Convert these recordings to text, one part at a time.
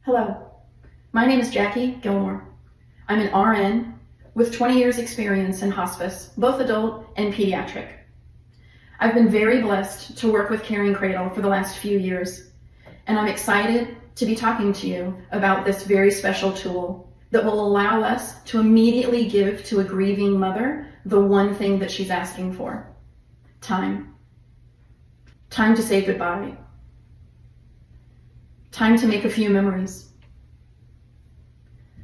Hello, my name is Jackie Gilmore. I'm an RN with 20 years experience in hospice, both adult and pediatric. I've been very blessed to work with Caring Cradle for the last few years, and I'm excited to be talking to you about this very special tool that will allow us to immediately give to a grieving mother the one thing that she's asking for: time. Time to say goodbye. Time to make a few memories.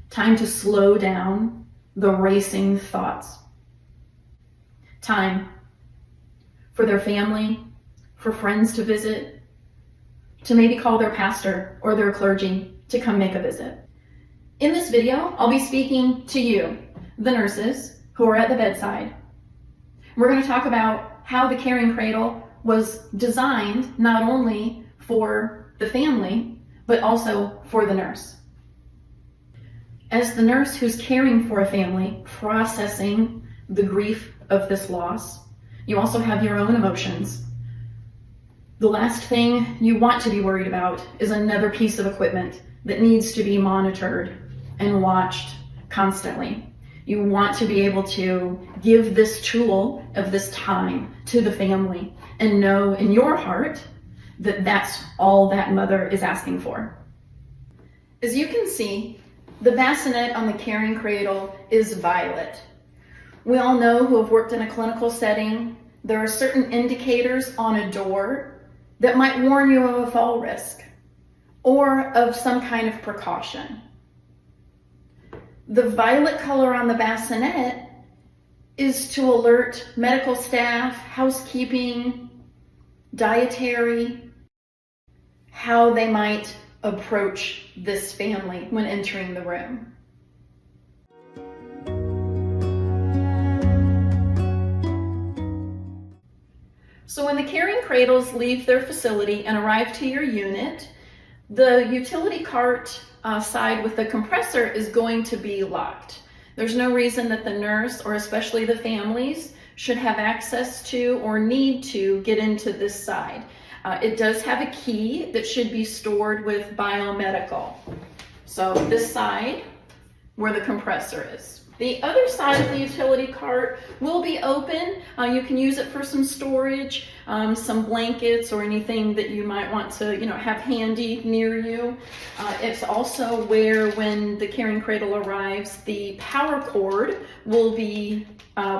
Time to slow down the racing thoughts. Time for their family, for friends to visit, to maybe call their pastor or their clergy to come make a visit. In this video, I'll be speaking to you, the nurses who are at the bedside. We're going to talk about how the Caring Cradle was designed not only for the family, but also for the nurse. As the nurse who's caring for a family, processing the grief of this loss, you also have your own emotions. The last thing you want to be worried about is another piece of equipment that needs to be monitored and watched constantly. You want to be able to give this tool of this time to the family and know in your heart that that's all that mother is asking for. As you can see, the bassinet on the Caring Cradle is violet. We all know who have worked in a clinical setting, there are certain indicators on a door that might warn you of a fall risk or of some kind of precaution. The violet color on the bassinet is to alert medical staff, housekeeping, dietary, how they might approach this family when entering the room. So when the Caring Cradles leave their facility and arrive to your unit, the utility cart side with the compressor is going to be locked. There's no reason that the nurse, or especially the families, should have access to or need to get into this side. It does have a key that should be stored with biomedical. So this side, where the compressor is. The other side of the utility cart will be open. You can use it for some storage, some blankets or anything that you might want to, have handy near you. It's also where, when the Caring Cradle arrives, the power cord will be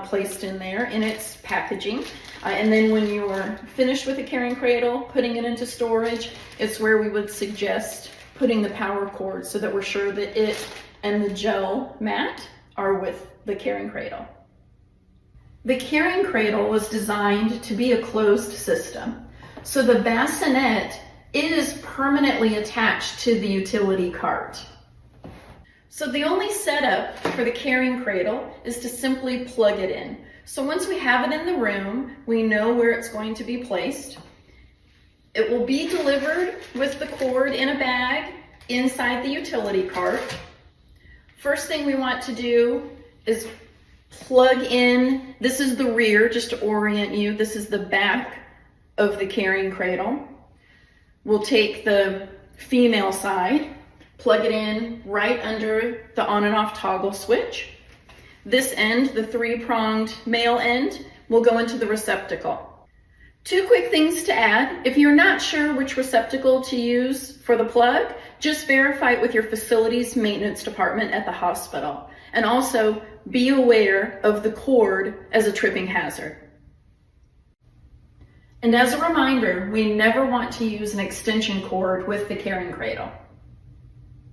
placed in there in its packaging. And then when you're finished with the Caring Cradle, putting it into storage, it's where we would suggest putting the power cord so that we're sure that it and the gel mat are with the Caring Cradle. The Caring Cradle was designed to be a closed system, so the bassinet is permanently attached to the utility cart. So the only setup for the Caring Cradle is to simply plug it in. So once we have it in the room, we know where it's going to be placed. It will be delivered with the cord in a bag inside the utility cart. First thing we want to do is plug in, this is the rear, just to orient you, this is the back of the Caring Cradle. We'll take the female side, plug it in right under the on and off toggle switch. This end, the 3-pronged male end, will go into the receptacle. Two quick things to add. If you're not sure which receptacle to use for the plug, just verify it with your facilities maintenance department at the hospital. And also be aware of the cord as a tripping hazard. And as a reminder, we never want to use an extension cord with the Caring Cradle.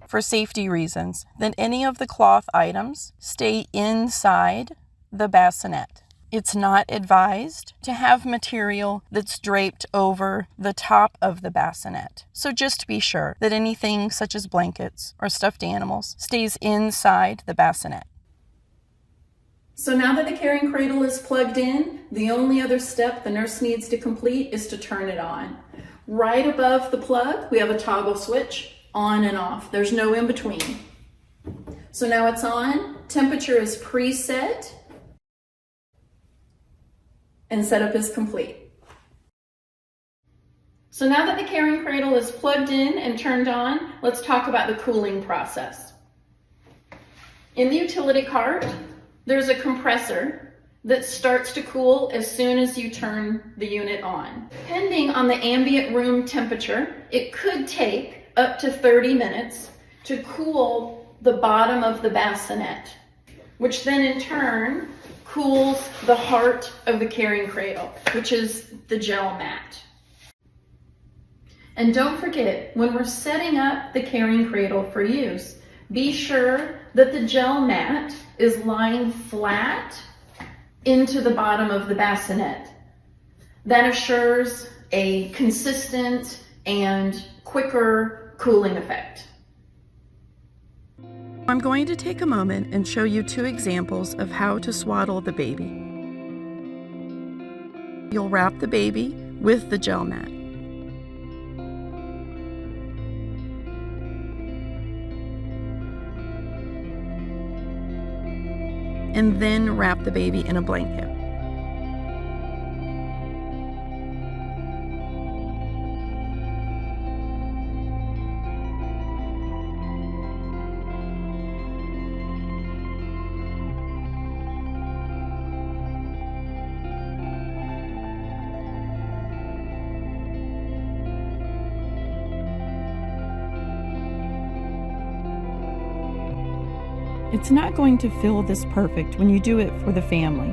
For safety reasons, then any of the cloth items stay inside the bassinet. It's not advised to have material that's draped over the top of the bassinet. So just be sure that anything such as blankets or stuffed animals stays inside the bassinet. So now that the Caring Cradle is plugged in, the only other step the nurse needs to complete is to turn it on. Right above the plug, we have a toggle switch, on and off. There's no in between. So now it's on, temperature is preset, and setup is complete. So now that the carrying cradle is plugged in and turned on, let's talk about the cooling process. In the utility cart, there's a compressor that starts to cool as soon as you turn the unit on. Depending on the ambient room temperature, it could take up to 30 minutes to cool the bottom of the bassinet, which then in turn cools the heart of the carrying cradle, which is the gel mat. And don't forget, when we're setting up the carrying cradle for use, be sure that the gel mat is lying flat into the bottom of the bassinet. That assures a consistent and quicker cooling effect. I'm going to take a moment and show you 2 examples of how to swaddle the baby. You'll wrap the baby with the gel mat. And then wrap the baby in a blanket. It's not going to feel this perfect when you do it for the family.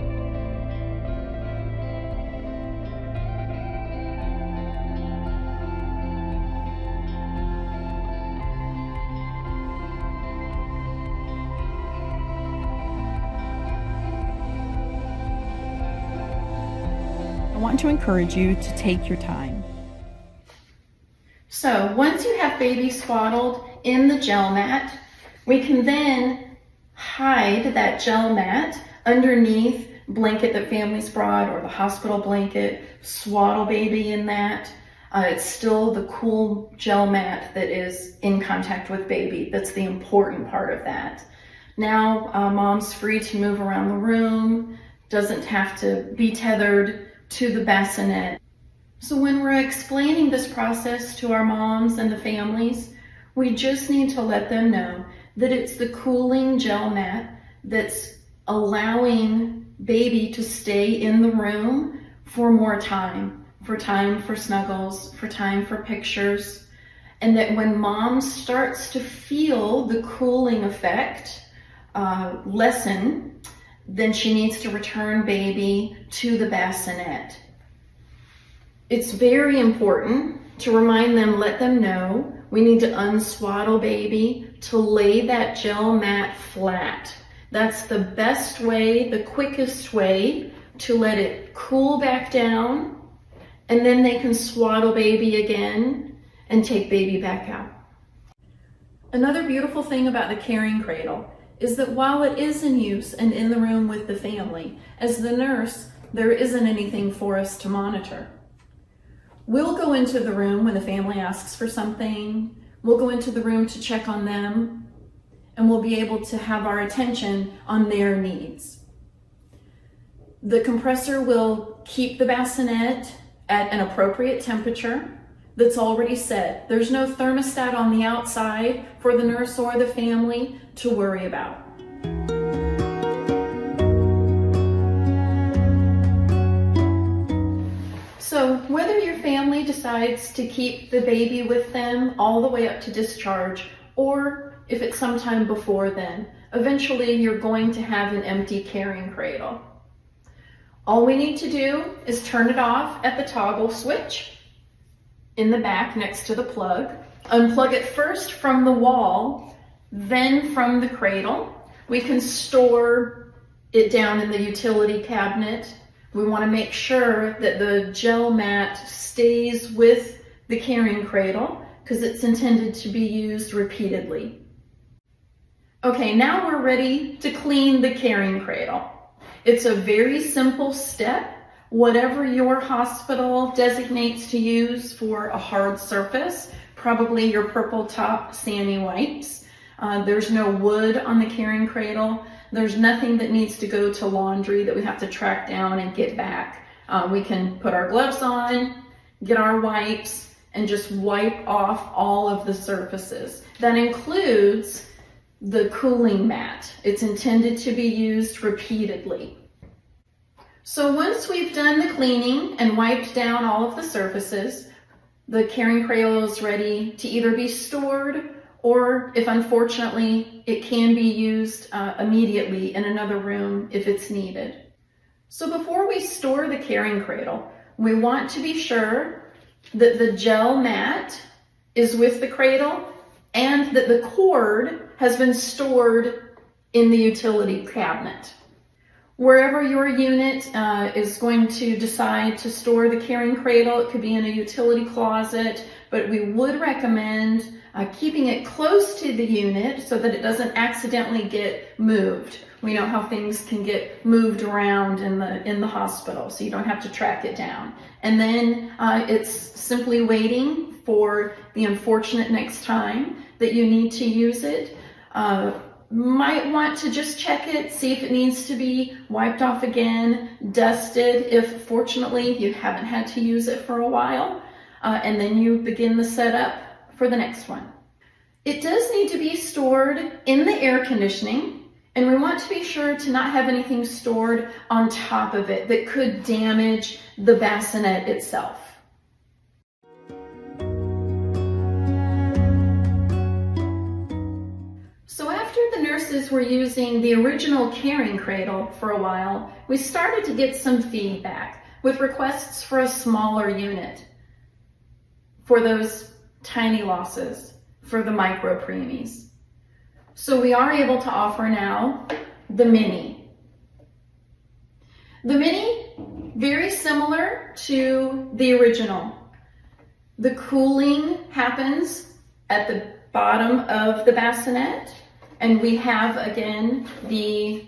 I want to encourage you to take your time. So once you have baby swaddled in the gel mat, we can then hide that gel mat underneath blanket that families brought or the hospital blanket, swaddle baby in that. It's still the cool gel mat that is in contact with baby. That's the important part of that. Now mom's free to move around the room, doesn't have to be tethered to the bassinet. So when we're explaining this process to our moms and the families, we just need to let them know that it's the cooling gel mat that's allowing baby to stay in the room for more time for snuggles, for time for pictures, and that when mom starts to feel the cooling effect lessen, then she needs to return baby to the bassinet. It's very important to remind them, let them know, we need to unswaddle baby to lay that gel mat flat. That's the best way, the quickest way to let it cool back down, and then they can swaddle baby again and take baby back out. Another beautiful thing about the carrying cradle is that while it is in use and in the room with the family, as the nurse, there isn't anything for us to monitor. We'll go into the room when the family asks for something. We'll go into the room to check on them, and we'll be able to have our attention on their needs. The compressor will keep the bassinet at an appropriate temperature that's already set. There's no thermostat on the outside for the nurse or the family to worry about. So whether your family decides to keep the baby with them all the way up to discharge, or if it's sometime before then, eventually you're going to have an empty carrying cradle. All we need to do is turn it off at the toggle switch in the back next to the plug. Unplug it first from the wall, then from the cradle. We can store it down in the utility cabinet. We want to make sure that the gel mat stays with the carrying cradle because it's intended to be used repeatedly. Okay, now we're ready to clean the carrying cradle. It's a very simple step. Whatever your hospital designates to use for a hard surface, probably your purple top Sani wipes. There's no wood on the carrying cradle. There's nothing that needs to go to laundry that we have to track down and get back. We can put our gloves on, get our wipes, and just wipe off all of the surfaces. That includes the cooling mat. It's intended to be used repeatedly. So once we've done the cleaning and wiped down all of the surfaces, the caring cradle is ready to either be stored, or if unfortunately it can be used immediately in another room if it's needed. So before we store the caring cradle, we want to be sure that the gel mat is with the cradle and that the cord has been stored in the utility cabinet. Wherever your unit is going to decide to store the caring cradle, it could be in a utility closet, but we would recommend keeping it close to the unit so that it doesn't accidentally get moved. We know how things can get moved around in the hospital, so you don't have to track it down. And then it's simply waiting for the unfortunate next time that you need to use it. Might want to just check it, see if it needs to be wiped off again, dusted if fortunately you haven't had to use it for a while, and then you begin the setup for the next one. It does need to be stored in the air conditioning, and we want to be sure to not have anything stored on top of it that could damage the bassinet itself. So after the nurses were using the original caring cradle for a while, we started to get some feedback with requests for a smaller unit for those tiny losses, for the micro preemies. So we are able to offer now the mini. The mini, very similar to the original. The cooling happens at the bottom of the bassinet, and we have again the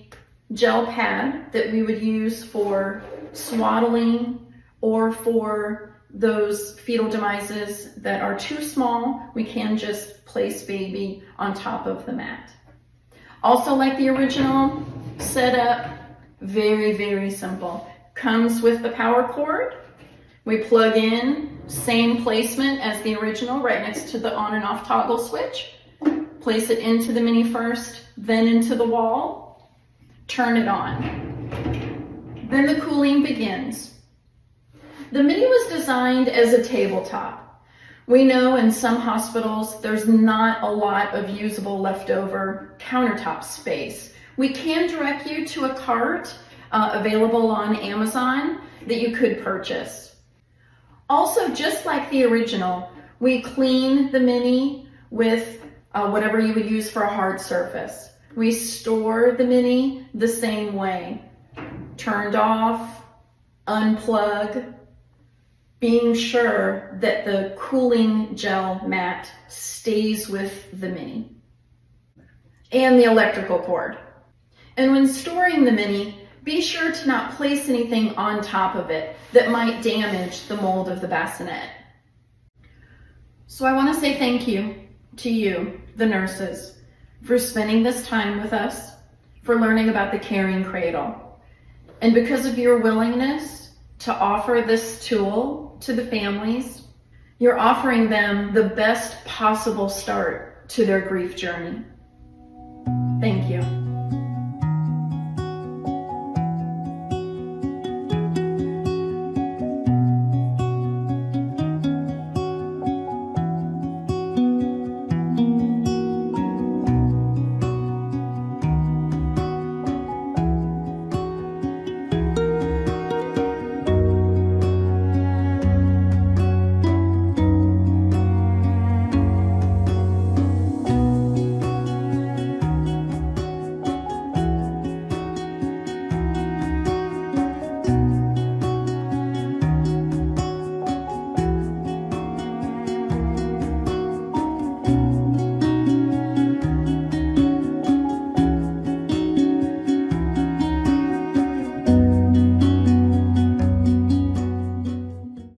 gel pad that we would use for swaddling or for those fetal demises that are too small. We can just place baby on top of the mat. Also, like the original setup, very, very simple. Comes with the power cord. We plug in, same placement as the original, right next to the on and off toggle switch. Place it into the mini first, then into the wall. Turn it on. Then the cooling begins. The mini was designed as a tabletop. We know in some hospitals there's not a lot of usable leftover countertop space. We can direct you to a cart available on Amazon that you could purchase. Also, just like the original, we clean the mini with whatever you would use for a hard surface. We store the mini the same way. Turned off, unplug, being sure that the cooling gel mat stays with the mini. And the electrical cord. And when storing the mini, be sure to not place anything on top of it that might damage the mold of the bassinet. So I want to say thank you to you, the nurses, for spending this time with us, for learning about the caring cradle. And because of your willingness to offer this tool to the families, you're offering them the best possible start to their grief journey.